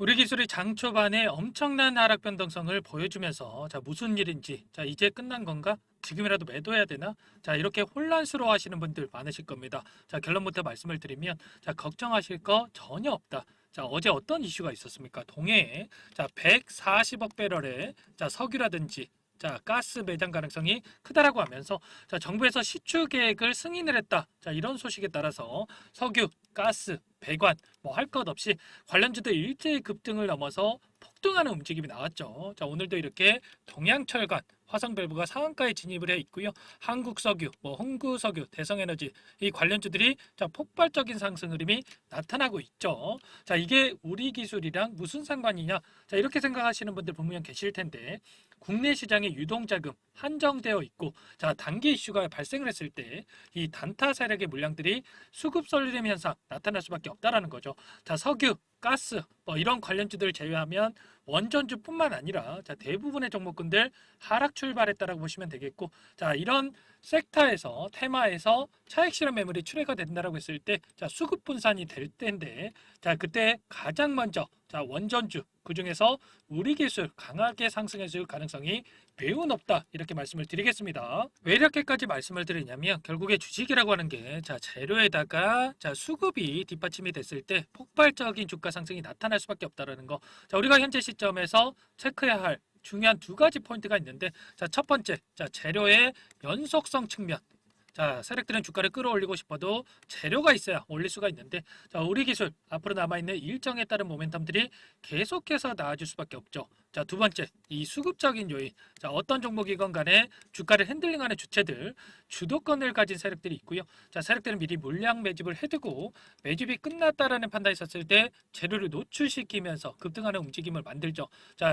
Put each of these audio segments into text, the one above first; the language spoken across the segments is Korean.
우리 기술이 장 초반에 엄청난 하락 변동성을 보여주면서 무슨 일인지 이제 끝난 건가? 지금이라도 매도해야 되나? 이렇게 혼란스러워 하시는 분들 많으실 겁니다. 결론부터 말씀을 드리면 걱정하실 거 전혀 없다. 어제 어떤 이슈가 있었습니까? 동해에 140억 배럴의 석유라든지 가스 매장 가능성이 크다라고 하면서 정부에서 시추 계획을 승인을 했다. 이런 소식에 따라서 석유, 가스, 배관 뭐 할 것 없이 관련주들 일제히 급등을 넘어서 폭등하는 움직임이 나왔죠. 오늘도 이렇게 동양철관, 화성밸브가 상한가에 진입을 해 있고요. 한국석유, 홍구석유, 대성에너지 이 관련주들이 폭발적인 상승 흐름이 나타나고 있죠. 이게 우리 기술이랑 무슨 상관이냐? 이렇게 생각하시는 분들 분명 계실 텐데 국내 시장의 유동자금 한정되어 있고 단기 이슈가 발생을 했을 때 이 단타 세력의 물량들이 수급 쏠림 현상 나타날 수밖에 없다라는 거죠. 석유, 가스 이런 관련주들을 제외하면 원전주뿐만 아니라 대부분의 종목군들 하락 출발했다라고 보시면 되겠고 이런 섹터에서 테마에서 차익 실현 매물이 출회가 된다라고 했을 때 수급 분산이 될 때인데 그때 가장 먼저 원전주 그중에서 우리 기술 강하게 상승해줄 가능성이 매우 높다 이렇게 말씀을 드리겠습니다. 왜 이렇게까지 말씀을 드리냐면 결국에 주식이라고 하는 게 재료에다가 수급이 뒷받침이 됐을 때 폭발적인 주가 상승이 나타날 수밖에 없다라는 거. 우리가 현재 시점에서 체크해야 할 중요한 두 가지 포인트가 있는데 첫 번째 재료의 연속성 측면. 세력들은 주가를 끌어올리고 싶어도 재료가 있어야 올릴 수가 있는데 우리 기술 앞으로 남아있는 일정에 따른 모멘텀들이 계속해서 나아질 수밖에 없죠. 두 번째 이 수급적인 요인 어떤 종목이건 간에 주가를 핸들링하는 주체들 주도권을 가진 세력들이 있고요. 세력들은 미리 물량 매집을 해두고 매집이 끝났다라는 판단이 있었을 때 재료를 노출시키면서 급등하는 움직임을 만들죠.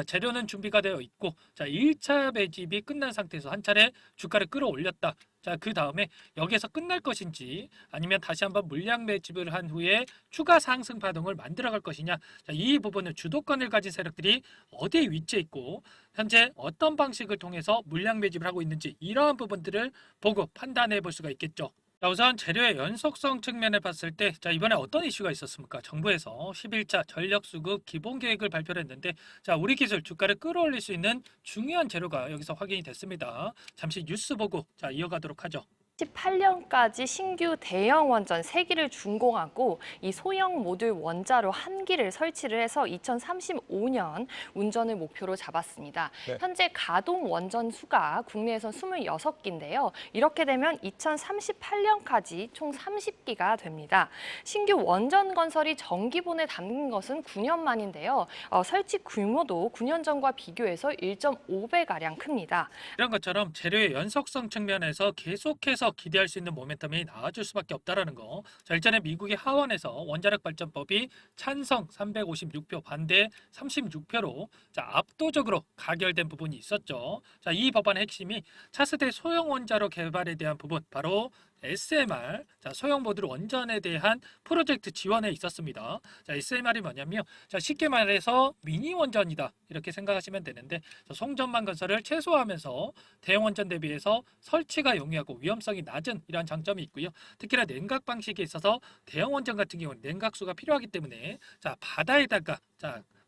재료는 준비가 되어 있고 1차 매집이 끝난 상태에서 한 차례 주가를 끌어올렸다. 그 다음에 여기에서 끝날 것인지 아니면 다시 한번 물량 매집을 한 후에 추가 상승 파동을 만들어갈 것이냐 이 부분은 주도권을 가진 세력들이 어디에 위치해 있고 현재 어떤 방식을 통해서 물량 매집을 하고 있는지 이러한 부분들을 보고 판단해 볼 수가 있겠죠. 우선 재료의 연속성 측면을 봤을 때 이번에 어떤 이슈가 있었습니까? 정부에서 11차 전력수급 기본계획을 발표를 했는데 우리 기술 주가를 끌어올릴 수 있는 중요한 재료가 여기서 확인이 됐습니다. 잠시 뉴스 보고 이어가도록 하죠. 2018년까지 신규 대형 원전 3기를 준공하고 이 소형 모듈 원자로 1기를 설치를 해서 2035년 운전을 목표로 잡았습니다. 네. 현재 가동 원전 수가 국내에서 26기인데요. 이렇게 되면 2038년까지 총 30기가 됩니다. 신규 원전 건설이 정기본에 담긴 것은 9년 만인데요. 설치 규모도 9년 전과 비교해서 1.5배가량 큽니다. 이런 것처럼 재료의 연속성 측면에서 계속해서 기대할 수 있는 모멘텀이 나아질 수밖에 없다라는 거. 일전에 미국의 하원에서 원자력 발전법이 찬성 356표, 반대 36표로 압도적으로 가결된 부분이 있었죠. 이 법안의 핵심이 차세대 소형 원자로 개발에 대한 부분, 바로 SMR, 소형 모듈 원전에 대한 프로젝트 지원에 있었습니다. SMR이 뭐냐면 쉽게 말해서 미니 원전이다 이렇게 생각하시면 되는데 송전망 건설을 최소화하면서 대형 원전 대비해서 설치가 용이하고 위험성이 낮은 이러한 장점이 있고요. 특히나 냉각 방식에 있어서 대형 원전 같은 경우는 냉각수가 필요하기 때문에 바다에다가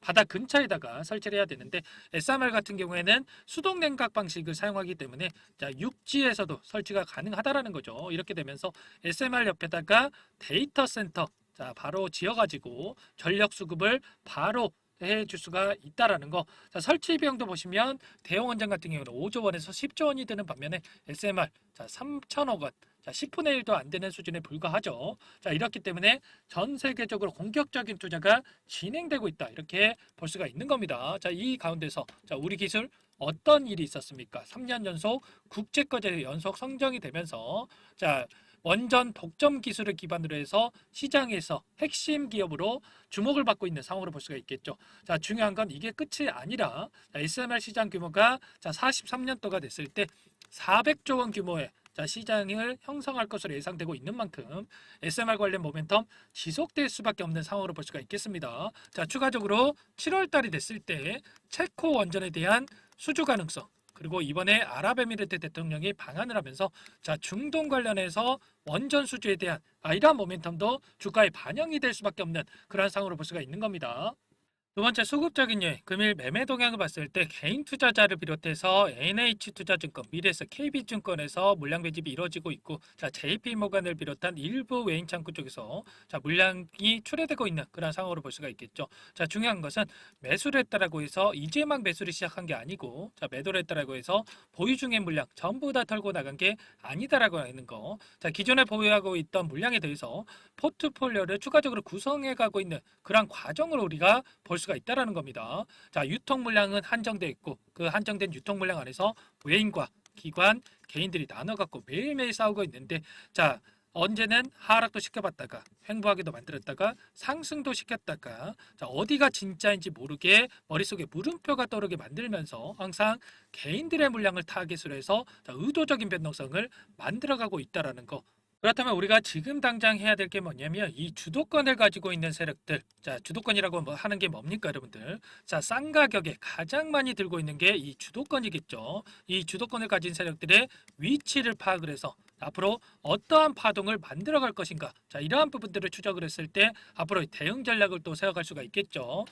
바다 근처에다가 설치를 해야 되는데 SMR 같은 경우에는 수동 냉각 방식을 사용하기 때문에 육지에서도 설치가 가능하다라는 거죠. 이렇게 되면서 SMR 옆에다가 데이터 센터 바로 지어가지고 전력 수급을 바로 해줄 수가 있다라는 거. 설치 비용도 보시면 대형 원전 같은 경우는 5조 원에서 10조 원이 드는 반면에 SMR 3천억 원. 10분의 1도 안 되는 수준에 불과하죠. 이렇기 때문에 전 세계적으로 공격적인 투자가 진행되고 있다. 이렇게 볼 수가 있는 겁니다. 이 가운데서 우리 기술 어떤 일이 있었습니까? 3년 연속 국제과제 연속 선정이 되면서 원전 독점 기술을 기반으로 해서 시장에서 핵심 기업으로 주목을 받고 있는 상황으로 볼 수가 있겠죠. 중요한 건 이게 끝이 아니라 SMR 시장 규모가 43년도가 됐을 때 400조 원 규모의 시장을 형성할 것으로 예상되고 있는 만큼 SMR 관련 모멘텀 지속될 수밖에 없는 상황으로 볼 수가 있겠습니다. 추가적으로 7월 달이 됐을 때 체코 원전에 대한 수주 가능성 그리고 이번에 아랍에미리트 대통령이 방한을 하면서 중동 관련해서 원전 수주에 대한 이러한 모멘텀도 주가에 반영이 될 수밖에 없는 그러한 상황으로 볼 수가 있는 겁니다. 두 번째 수급적인 요인, 금일 매매 동향을 봤을 때 개인 투자자를 비롯해서 NH투자증권, 미래에셋, KB증권에서 물량 매집이 이루어지고 있고, 자 JP모간을 비롯한 일부 외인 창구 쪽에서 자 물량이 출회되고 있는 그런 상황으로 볼 수가 있겠죠. 자 중요한 것은 매수를 했다라고 해서 이제 막 매수를 시작한 게 아니고, 자 매도를 했다라고 해서 보유 중의 물량 전부 다 털고 나간 게 아니다라고 하는 거. 자 기존에 보유하고 있던 물량에 대해서 포트폴리오를 추가적으로 구성해 가고 있는 그런 과정을 우리가 볼 수가 있다라는 겁니다. 자, 유통 물량은 한정돼 있고 그 한정된 유통 물량 안에서 외인과 기관, 개인들이 나눠 갖고 매일매일 싸우고 있는데, 자, 언제는 하락도 시켜봤다가 횡보하게도 만들었다가 상승도 시켰다가, 자 어디가 진짜인지 모르게 머릿속에 물음표가 떠오르게 만들면서 항상 개인들의 물량을 타깃으로 해서 자, 의도적인 변동성을 만들어가고 있다라는 거. 그렇다면 우리가 지금 당장 해야 될 게 뭐냐면 이 주도권을 가지고 있는 세력들, 자 주도권이라고 하는 게 뭡니까 여러분들? 자 싼 가격에 가장 많이 들고 있는 게 이 주도권이겠죠. 이 주도권을 가진 세력들의 위치를 파악을 해서 앞으로 어떠한 파동을 만들어 갈 것인가, 자 이러한 부분들을 추적을 했을 때 앞으로 대응 전략을 또 세워갈 수가 있겠죠.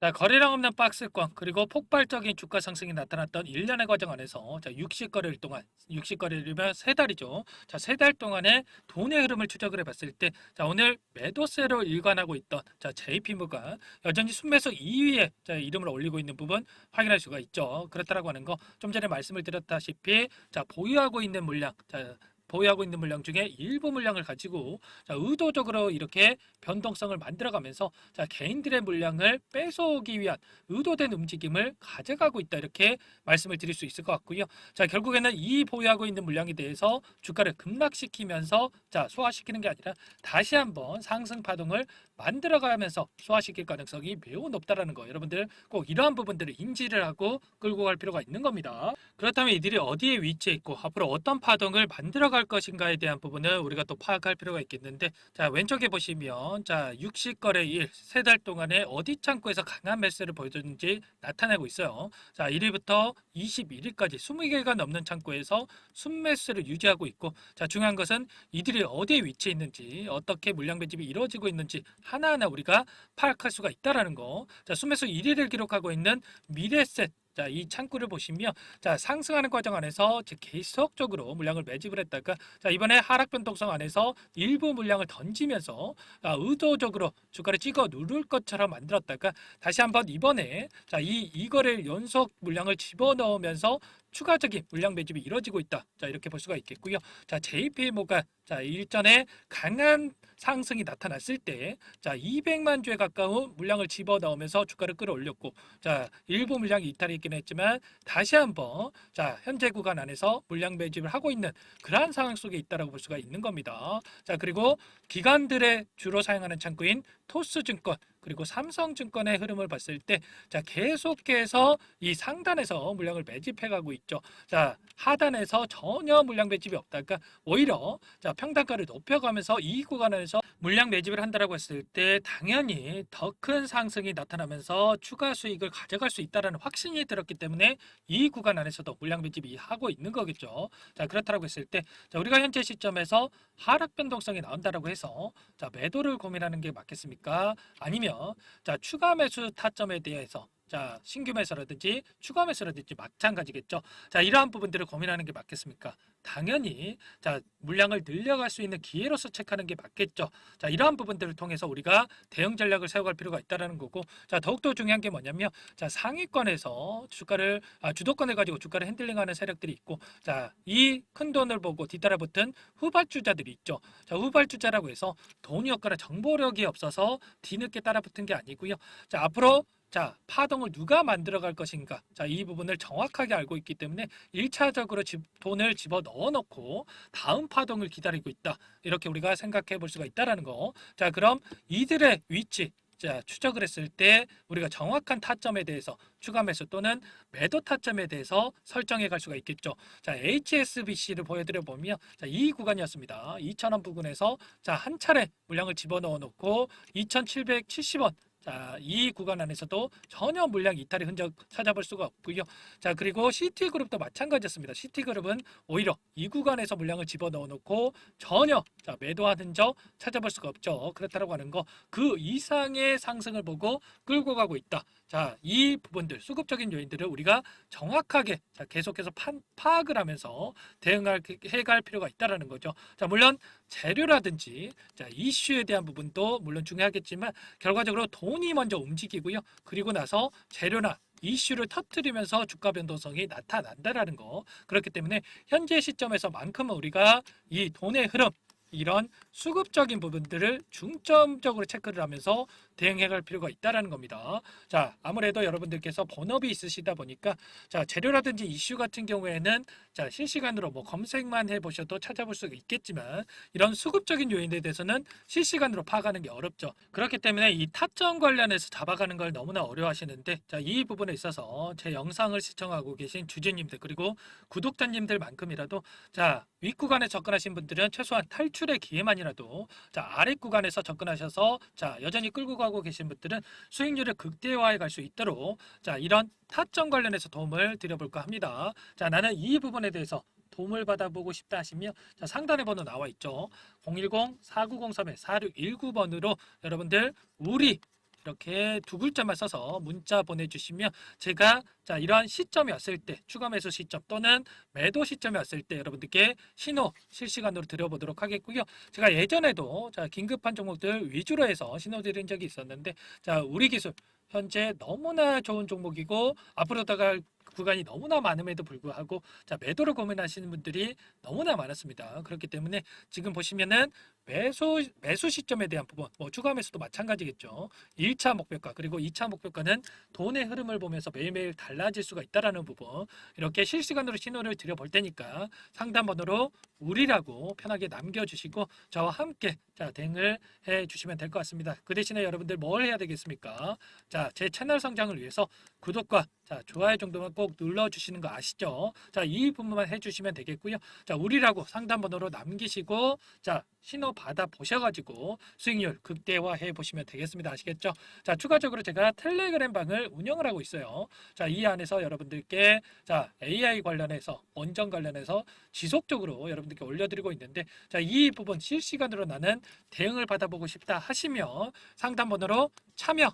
자, 거래량 없는 박스권, 그리고 폭발적인 주가 상승이 나타났던 1년의 과정 안에서 자, 60거래일 동안, 60거래일이면 3달이죠. 자, 3달 동안의 돈의 흐름을 추적을 해봤을 때, 자, 오늘 매도세로 일관하고 있던 자, JP모가 여전히 순매수 2위에 자, 이름을 올리고 있는 부분 확인할 수가 있죠. 그렇다라고 하는 거, 좀 전에 말씀을 드렸다시피 자, 보유하고 있는 물량, 자, 보유하고 있는 물량 중에 일부 물량을 가지고 자, 의도적으로 이렇게 변동성을 만들어가면서 자, 개인들의 물량을 뺏어오기 위한 의도된 움직임을 가져가고 있다, 이렇게 말씀을 드릴 수 있을 것 같고요. 자, 결국에는 이 보유하고 있는 물량에 대해서 주가를 급락시키면서 자, 소화시키는 게 아니라 다시 한번 상승 파동을 만들어가면서 소화시킬 가능성이 매우 높다라는 거, 여러분들 꼭 이러한 부분들을 인지를 하고 끌고 갈 필요가 있는 겁니다. 그렇다면 이들이 어디에 위치해 있고 앞으로 어떤 파동을 만들어갈 것인가에 대한 부분을 우리가 또 파악할 필요가 있겠는데, 자 왼쪽에 보시면 자 60거래일 3달 동안에 어디 창구에서 강한 매수를 보여줬는지 나타내고 있어요. 자 1일부터 21일까지 20개가 넘는 창구에서 순매수를 유지하고 있고, 자 중요한 것은 이들이 어디에 위치해 있는지, 어떻게 물량 배집이 이루어지고 있는지 하나하나 우리가 파악할 수가 있다라는 거. 자 순매수 1위를 기록하고 있는 미래셋, 자, 이 창구를 보시면 자, 상승하는 과정 안에서 계속적으로 물량을 매집을 했다가 자, 이번에 하락 변동성 안에서 일부 물량을 던지면서 의도적으로 주가를 찍어 누를 것처럼 만들었다가 다시 한번 이번에 자, 이거를 연속 물량을 집어넣으면서 추가적인 물량 매집이 이루어지고 있다. 자, 이렇게 볼 수가 있겠고요. 자, JP모가 자, 일전에 강한 상승이 나타났을 때 자, 200만 주에 가까운 물량을 집어넣으면서 주가를 끌어올렸고, 자, 일부 물량이 이탈이 있긴 했지만 다시 한번 자, 현재 구간 안에서 물량 매집을 하고 있는 그러한 상황 속에 있다라고 볼 수가 있는 겁니다. 자, 그리고 기관들의 주로 사용하는 창구인 토스증권 그리고 삼성증권의 흐름을 봤을 때 자, 계속해서 이 상단에서 물량을 매집해 가고 있죠. 자, 하단에서 전혀 물량 매집이 없다가 오히려 자, 평단가를 높여가면서 이 구간에서 물량 매집을 한다라고 했을 때 당연히 더 큰 상승이 나타나면서 추가 수익을 가져갈 수 있다라는 확신이 들었기 때문에 이 구간 안에서도 물량 매집이 하고 있는 거겠죠. 자, 그렇다라고 했을 때 자, 우리가 현재 시점에서 하락 변동성이 나온다라고 해서 자, 매도를 고민하는 게 맞겠습니까? 아니면 자, 추가 매수 타점에 대해서 자, 신규 매수라든지 추가 매수라든지 마찬가지겠죠. 자, 이러한 부분들을 고민하는 게 맞겠습니까? 당연히 자, 물량을 늘려갈 수 있는 기회로서 체크하는 게 맞겠죠. 자, 이러한 부분들을 통해서 우리가 대응 전략을 세워갈 필요가 있다라는 거고, 자, 더욱더 중요한 게 뭐냐면 자, 상위권에서 주가를 주도권을 가지고 주가를 핸들링하는 세력들이 있고, 자, 이 큰 돈을 보고 뒤따라 붙은 후발주자들이 있죠. 자, 후발주자라고 해서 돈이 없거나 정보력이 없어서 뒤늦게 따라 붙은 게 아니고요. 자, 앞으로 자, 파동을 누가 만들어 갈 것인가? 자, 이 부분을 정확하게 알고 있기 때문에 1차적으로 돈을 집어 넣어 놓고 다음 파동을 기다리고 있다. 이렇게 우리가 생각해 볼 수가 있다라는 거. 자, 그럼 이들의 위치 자, 추적을 했을 때 우리가 정확한 타점에 대해서 추가 매수 또는 매도 타점에 대해서 설정해 갈 수가 있겠죠. 자, HSBC를 보여드려 보면 자, 이 구간이었습니다. 2,000원 부근에서 자, 한 차례 물량을 집어넣어 놓고 2,770원 자, 이 구간 안에서도 전혀 물량 이탈의 흔적 찾아볼 수가 없고요. 자, 그리고 시티그룹도 마찬가지였습니다. 시티그룹은 오히려 이 구간에서 물량을 집어넣어 놓고 전혀 자, 매도한 흔적 찾아볼 수가 없죠. 그렇다고 하는 거 그 이상의 상승을 보고 끌고 가고 있다. 자, 이 부분들 수급적인 요인들을 우리가 정확하게 자, 계속해서 파악을 하면서 해갈 필요가 있다라는 거죠. 자, 물론 재료라든지 자, 이슈에 대한 부분도 물론 중요하겠지만 결과적으로 돈이 먼저 움직이고요. 그리고 나서 재료나 이슈를 터뜨리면서 주가 변동성이 나타난다라는 거. 그렇기 때문에 현재 시점에서만큼은 우리가 이 돈의 흐름 이런 수급적인 부분들을 중점적으로 체크를 하면서 대응해 갈 필요가 있다라는 겁니다. 자, 아무래도 여러분들께서 본업이 있으시다 보니까 자, 재료라든지 이슈 같은 경우에는 자, 실시간으로 뭐 검색만 해 보셔도 찾아볼 수가 있겠지만 이런 수급적인 요인에 대해서는 실시간으로 파악하는 게 어렵죠. 그렇기 때문에 이 타점 관련해서 잡아가는 걸 너무나 어려워하시는데 자, 이 부분에 있어서 제 영상을 시청하고 계신 주주님들 그리고 구독자님들만큼이라도 자, 윗구간에 접근하신 분들은 최소한 탈출의 기회만이라도 자, 아랫 구간에서 접근하셔서 자, 여전히 끌고 가고 계신 분들은 수익률을 극대화해 갈 수 있도록 자, 이런 타점 관련해서 도움을 드려볼까 합니다. 자, 나는 이 부분에 대해서 도움을 받아보고 싶다 하시면 자, 상단에 번호 나와 있죠. 010-4903-4619번으로 여러분들 우리 이렇게 두 글자만 써서 문자 보내주시면 제가 자, 이러한 시점이 왔을 때 추가 매수 시점 또는 매도 시점이 왔을 때 여러분들께 신호 실시간으로 드려보도록 하겠고요. 제가 예전에도 자, 긴급한 종목들 위주로 해서 신호 드린 적이 있었는데 자, 우리 기술 현재 너무나 좋은 종목이고 앞으로 나갈 구간이 너무나 많음에도 불구하고 자, 매도를 고민하시는 분들이 너무나 많았습니다. 그렇기 때문에 지금 보시면은 매수 시점에 대한 부분, 뭐 추가 매수도 마찬가지겠죠. 1차 목표가 그리고 2차 목표가는 돈의 흐름을 보면서 매일매일 달라질 수가 있다라는 부분 이렇게 실시간으로 신호를 드려볼 테니까 상담 번호로 우리라고 편하게 남겨주시고 저와 함께 자, 대응을 해주시면 될 것 같습니다. 그 대신에 여러분들 뭘 해야 되겠습니까? 자, 제 채널 성장을 위해서 구독과 자, 좋아요 정도만 꼭 눌러주시는 거 아시죠? 자, 이 부분만 해주시면 되겠고요. 자, 우리라고 상담 번호로 남기시고 자, 신호 받아 보셔가지고 수익률 극대화해 보시면 되겠습니다. 아시겠죠? 자, 추가적으로 제가 텔레그램 방을 운영을 하고 있어요. 자, 이 안에서 여러분들께 자, AI 관련해서 원전 관련해서 지속적으로 여러분들께 올려드리고 있는데 자, 이 부분 실시간으로 나는 대응을 받아보고 싶다 하시면 상담 번호로 참여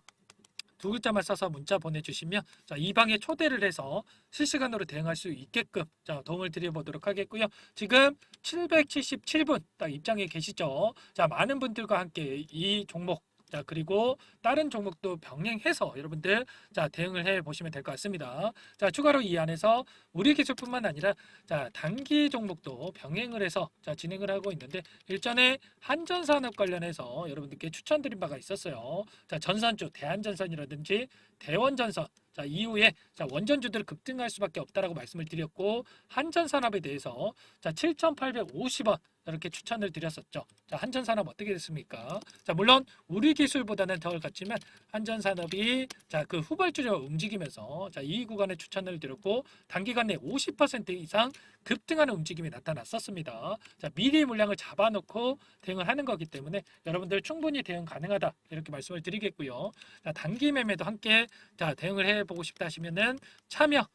두 글자만 써서 문자 보내주시면 자, 이 방에 초대를 해서 실시간으로 대응할 수 있게끔 자, 도움을 드려보도록 하겠고요. 지금 777분 딱 입장에 계시죠. 자, 많은 분들과 함께 이 종목 자, 그리고 다른 종목도 병행해서 여러분들 자, 대응을 해 보시면 될 것 같습니다. 자, 추가로 이 안에서 우리 기술뿐만 아니라 자, 단기 종목도 병행을 해서 자, 진행을 하고 있는데 일전에 한전산업 관련해서 여러분들께 추천드린 바가 있었어요. 자, 전선주 대한전선이라든지 대원전선 자, 이후에 자, 원전주들을 급등할 수밖에 없다라고 말씀을 드렸고 한전산업에 대해서 자, 7,850원 이렇게 추천을 드렸었죠. 자, 한전산업 어떻게 됐습니까? 자, 물론 우리 기술보다는 덜 같지만 한전산업이 자, 그 후발주로 움직이면서 자, 이 구간에 추천을 드렸고 단기간 내 50% 이상 급등하는 움직임이 나타났었습니다. 자, 미리 물량을 잡아놓고 대응을 하는 거기 때문에 여러분들 충분히 대응 가능하다 이렇게 말씀을 드리겠고요. 자, 단기 매매도 함께 자, 대응을 해보고 싶다 하시면은 참여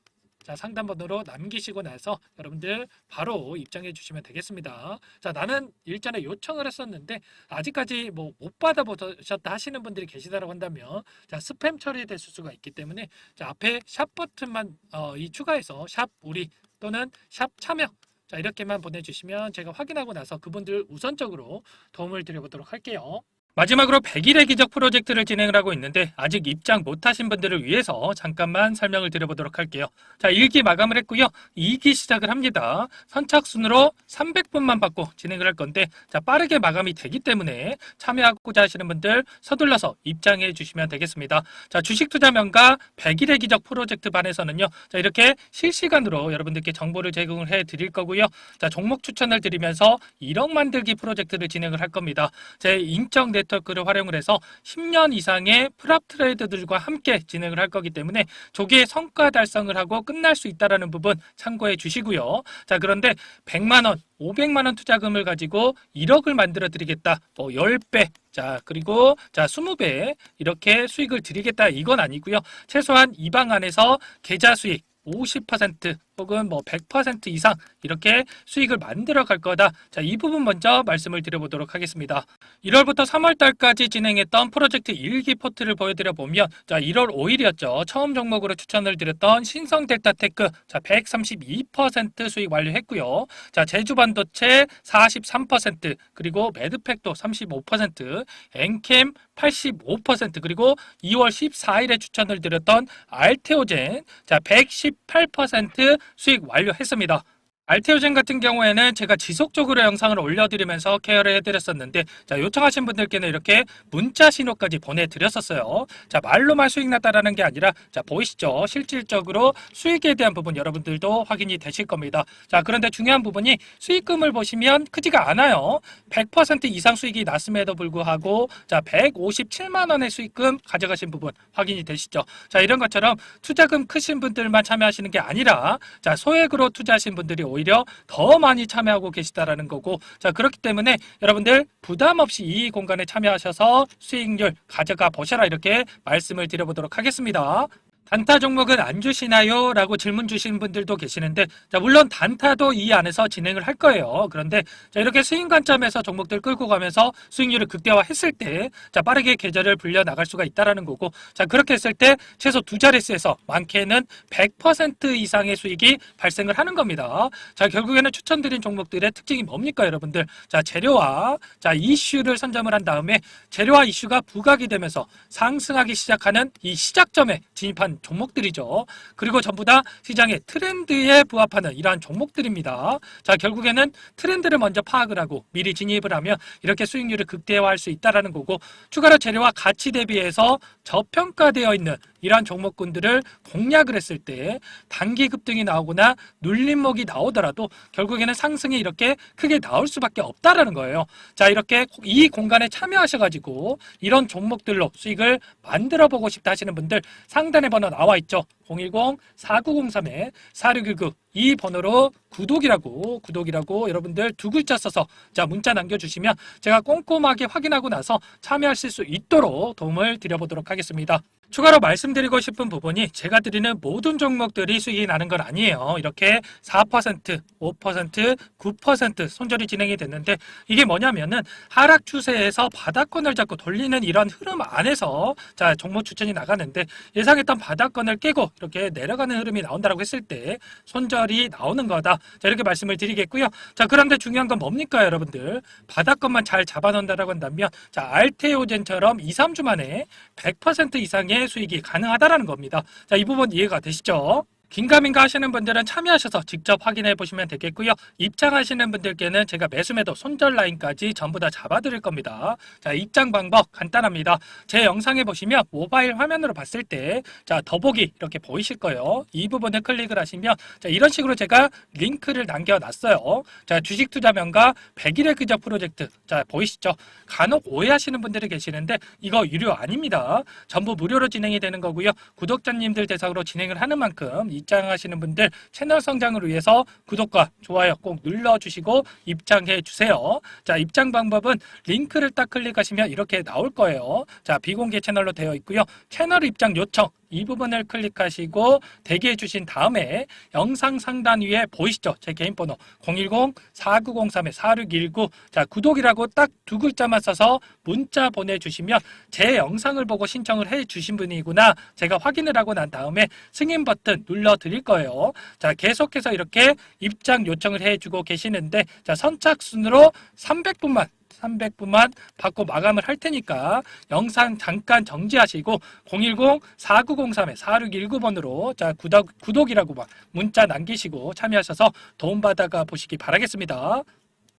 자, 상담 번호로 남기시고 나서 여러분들 바로 입장해 주시면 되겠습니다. 자, 나는 일전에 요청을 했었는데 아직까지 뭐 못 받아보셨다 하시는 분들이 계시다라고 한다면 자, 스팸 처리됐을 수가 있기 때문에 자, 앞에 샵 버튼만 이 추가해서 샵 우리 또는 샵 참여 자, 이렇게만 보내주시면 제가 확인하고 나서 그분들 우선적으로 도움을 드려보도록 할게요. 마지막으로 100일의 기적 프로젝트를 진행을 하고 있는데 아직 입장 못하신 분들을 위해서 잠깐만 설명을 드려보도록 할게요. 자, 1기 마감을 했고요. 2기 시작을 합니다. 선착순으로 300분만 받고 진행을 할 건데 자, 빠르게 마감이 되기 때문에 참여하고자 하시는 분들 서둘러서 입장해 주시면 되겠습니다. 자, 주식투자명가 100일의 기적 프로젝트 반에서는요. 자, 이렇게 실시간으로 여러분들께 정보를 제공을 해 드릴 거고요. 자, 종목 추천을 드리면서 1억 만들기 프로젝트를 진행을 할 겁니다. 제 인적 네트워크를 활용을 해서 10년 이상의 프랍 트레이더들과 함께 진행을 할 거기 때문에 조기에 성과 달성을 하고 끝날 수 있다는 부분 참고해 주시고요. 자, 그런데 100만 원, 500만 원 투자금을 가지고 1억을 만들어 드리겠다. 10배. 자, 그리고 20배 이렇게 수익을 드리겠다. 이건 아니고요. 최소한 이 방 안에서 계좌 수익 50% 혹은 100% 이상 이렇게 수익을 만들어 갈 거다. 자, 이 부분 먼저 말씀을 드려보도록 하겠습니다. 1월부터 3월 달까지 진행했던 프로젝트 일기 포트를 보여드려 보면, 자, 1월 5일이었죠. 처음 종목으로 추천을 드렸던 신성 델타테크, 자, 132% 수익 완료했고요. 자, 제주반도체 43%, 그리고 매드팩도 35%, 엔캠 85%, 그리고 2월 14일에 추천을 드렸던 알테오젠, 자, 118% 수익 완료했습니다. 알테오젠 같은 경우에는 제가 지속적으로 영상을 올려드리면서 케어를 해드렸었는데, 자, 요청하신 분들께는 이렇게 문자 신호까지 보내드렸었어요. 자, 말로만 수익 났다라는 게 아니라, 자, 보이시죠? 실질적으로 수익에 대한 부분 여러분들도 확인이 되실 겁니다. 자, 그런데 중요한 부분이 수익금을 보시면 크지가 않아요. 100% 이상 수익이 났음에도 불구하고, 자, 157만 원의 수익금 가져가신 부분 확인이 되시죠? 자, 이런 것처럼 투자금 크신 분들만 참여하시는 게 아니라, 자, 소액으로 투자하신 분들이 오히려 더 많이 참여하고 계시다라는 거고, 자, 그렇기 때문에 여러분들 부담 없이 이 공간에 참여하셔서 수익률 가져가 보셔라, 이렇게 말씀을 드려보도록 하겠습니다. 단타 종목은 안 주시나요? 라고 질문 주시는 분들도 계시는데, 자, 물론 단타도 이 안에서 진행을 할 거예요. 그런데 자, 이렇게 스윙 관점에서 종목들 끌고 가면서 수익률을 극대화했을 때, 자, 빠르게 계좌를 불려 나갈 수가 있다라는 거고, 자, 그렇게 했을 때 최소 두 자릿수에서 많게는 100% 이상의 수익이 발생을 하는 겁니다. 자, 결국에는 추천드린 종목들의 특징이 뭡니까, 여러분들? 자, 재료와 자, 이슈를 선점을 한 다음에 재료와 이슈가 부각이 되면서 상승하기 시작하는 이 시작점에 진입한 종목들이죠. 그리고 전부 다 시장의 트렌드에 부합하는 이러한 종목들입니다. 자, 결국에는 트렌드를 먼저 파악을 하고 미리 진입을 하면 이렇게 수익률을 극대화할 수 있다는 거고, 추가로 재료와 가치 대비해서 저평가되어 있는 이러한 종목군들을 공략을 했을 때 단기 급등이 나오거나 눌림목이 나오더라도 결국에는 상승이 이렇게 크게 나올 수밖에 없다라는 거예요. 자, 이렇게 이 공간에 참여하셔가지고 이런 종목들로 수익을 만들어 보고 싶다 하시는 분들, 상단에 번호 나와 있죠. 010-4903-4619 이 번호로 구독이라고 여러분들 두 글자 써서 자, 문자 남겨주시면 제가 꼼꼼하게 확인하고 나서 참여하실 수 있도록 도움을 드려보도록 하겠습니다. 추가로 말씀드리고 싶은 부분이, 제가 드리는 모든 종목들이 수익이 나는 건 아니에요. 이렇게 4%, 5%, 9% 손절이 진행이 됐는데, 이게 뭐냐면은 하락 추세에서 바닥권을 잡고 돌리는 이런 흐름 안에서 자, 종목 추천이 나가는데, 예상했던 바닥권을 깨고 이렇게 내려가는 흐름이 나온다고 했을 때 손절이 나오는 거다. 자, 이렇게 말씀을 드리겠고요. 자, 그런데 중요한 건 뭡니까, 여러분들? 바닥권만 잘 잡아놓는다라고 한다면, 자, 알테오젠처럼 2, 3주 만에 100% 이상의 수익이 가능하다라는 겁니다. 자, 이 부분 이해가 되시죠? 긴가민가 하시는 분들은 참여하셔서 직접 확인해 보시면 되겠고요. 입장하시는 분들께는 제가 매수매도 손절 라인까지 전부 다 잡아드릴 겁니다. 자, 입장 방법 간단합니다. 제 영상에 보시면 모바일 화면으로 봤을 때, 자, 더보기 이렇게 보이실 거예요. 이 부분을 클릭을 하시면, 자, 이런 식으로 제가 링크를 남겨놨어요. 자, 주식 투자명가 100일의 그저 프로젝트. 자, 보이시죠? 간혹 오해하시는 분들이 계시는데 이거 유료 아닙니다. 전부 무료로 진행이 되는 거고요. 구독자님들 대상으로 진행을 하는 만큼 입장하시는 분들 채널 성장을 위해서 구독과 좋아요 꼭 눌러주시고 입장해 주세요. 자, 입장 방법은 링크를 딱 클릭하시면 이렇게 나올 거예요. 자, 비공개 채널로 되어 있고요. 채널 입장 요청 이 부분을 클릭하시고 대기해 주신 다음에 영상 상단 위에 보이시죠? 제 개인 번호 010-4903-4619 자, 구독이라고 딱 두 글자만 써서 문자 보내주시면 제 영상을 보고 신청을 해 주신 분이구나 제가 확인을 하고 난 다음에 승인 버튼 눌러 드릴 거예요. 자, 계속해서 이렇게 입장 요청을 해주고 계시는데, 자, 선착순으로 300분만 받고 마감을 할 테니까 영상 잠깐 정지하시고 010-4903-4619번으로 자, 구독이라고 문자 남기시고 참여하셔서 도움받아가 보시기 바라겠습니다.